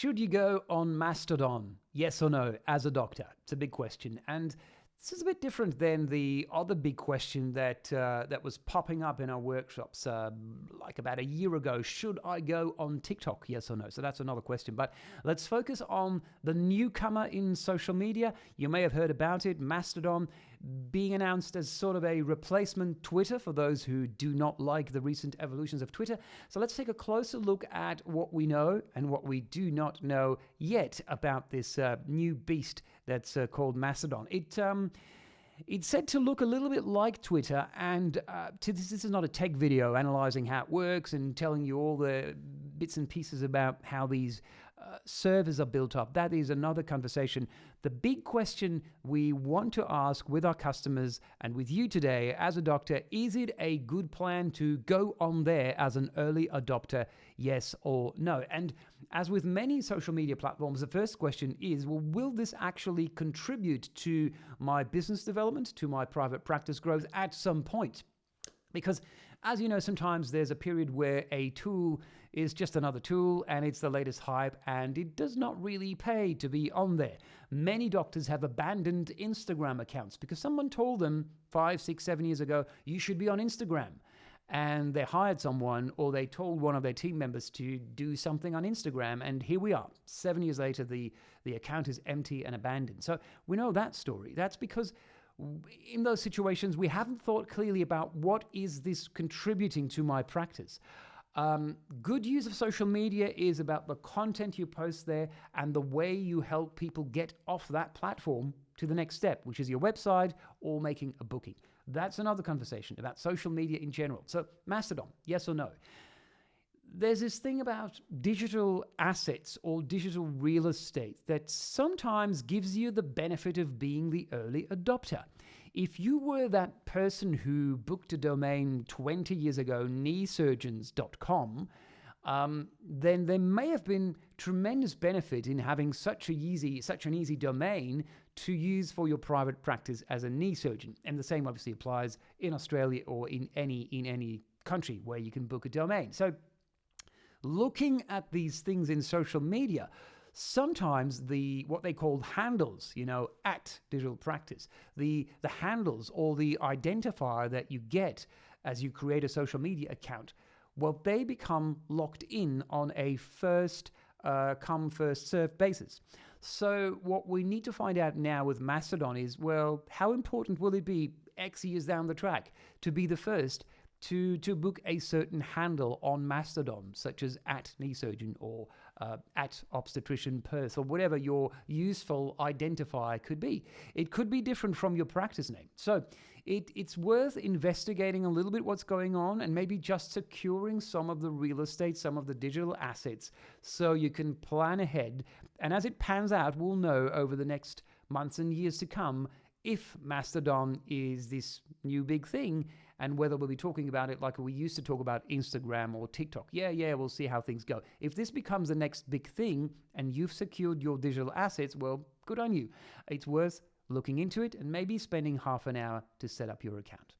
Should you go on Mastodon? Yes or no, as a doctor? It's a big question. And this is a bit different than the other big question that was popping up in our workshops like about a year ago. Should I go on TikTok? Yes or no? So that's another question. But let's focus on the newcomer in social media. You may have heard about it, Mastodon, being announced as sort of a replacement Twitter for those who do not like the recent evolutions of Twitter. So let's take a closer look at what we know and what we do not know yet about this new beast that's called Mastodon. It's said to look a little bit like Twitter, and this is not a tech video analyzing how it works and telling you all the bits and pieces about how these servers are built up. That is another conversation. The big question we want to ask with our customers and with you today as a doctor, is it a good plan to go on there as an early adopter, yes or no? And as with many social media platforms, the first question is, well, will this actually contribute to my business development, to my private practice growth at some point? Because, as you know, sometimes there's a period where a tool is just another tool and it's the latest hype and it does not really pay to be on there. Many doctors have abandoned Instagram accounts because someone told them 5, 6, 7 years ago, you should be on Instagram. And they hired someone or they told one of their team members to do something on Instagram. And here we are. 7 years later, the account is empty and abandoned. So we know that story. That's because in those situations, we haven't thought clearly about what is this contributing to my practice. Good use of social media is about the content you post there and the way you help people get off that platform to the next step, which is your website or making a booking. That's another conversation about social media in general. So Mastodon, yes or no? There's this thing about digital assets or digital real estate that sometimes gives you the benefit of being the early adopter. If you were that person who booked a domain 20 years ago, kneesurgeons.com, then there may have been tremendous benefit in having such an easy domain to use for your private practice as a knee surgeon. And the same obviously applies in Australia or in any country where you can book a domain. So looking at these things in social media, sometimes what they call handles, at digital practice, the handles or the identifier that you get as you create a social media account, well, they become locked in on a first come, first served basis. So what we need to find out now with Mastodon is, well, how important will it be X years down the track to be the first to book a certain handle on Mastodon, such as at knee surgeon or at obstetrician Perth or whatever your useful identifier could be. It could be different from your practice name. So it's worth investigating a little bit what's going on and maybe just securing some of the real estate, some of the digital assets so you can plan ahead. And as it pans out, we'll know over the next months and years to come if Mastodon is this new big thing and whether we'll be talking about it like we used to talk about Instagram or TikTok. Yeah, we'll see how things go. If this becomes the next big thing and you've secured your digital assets, well, good on you. It's worth looking into it and maybe spending half an hour to set up your account.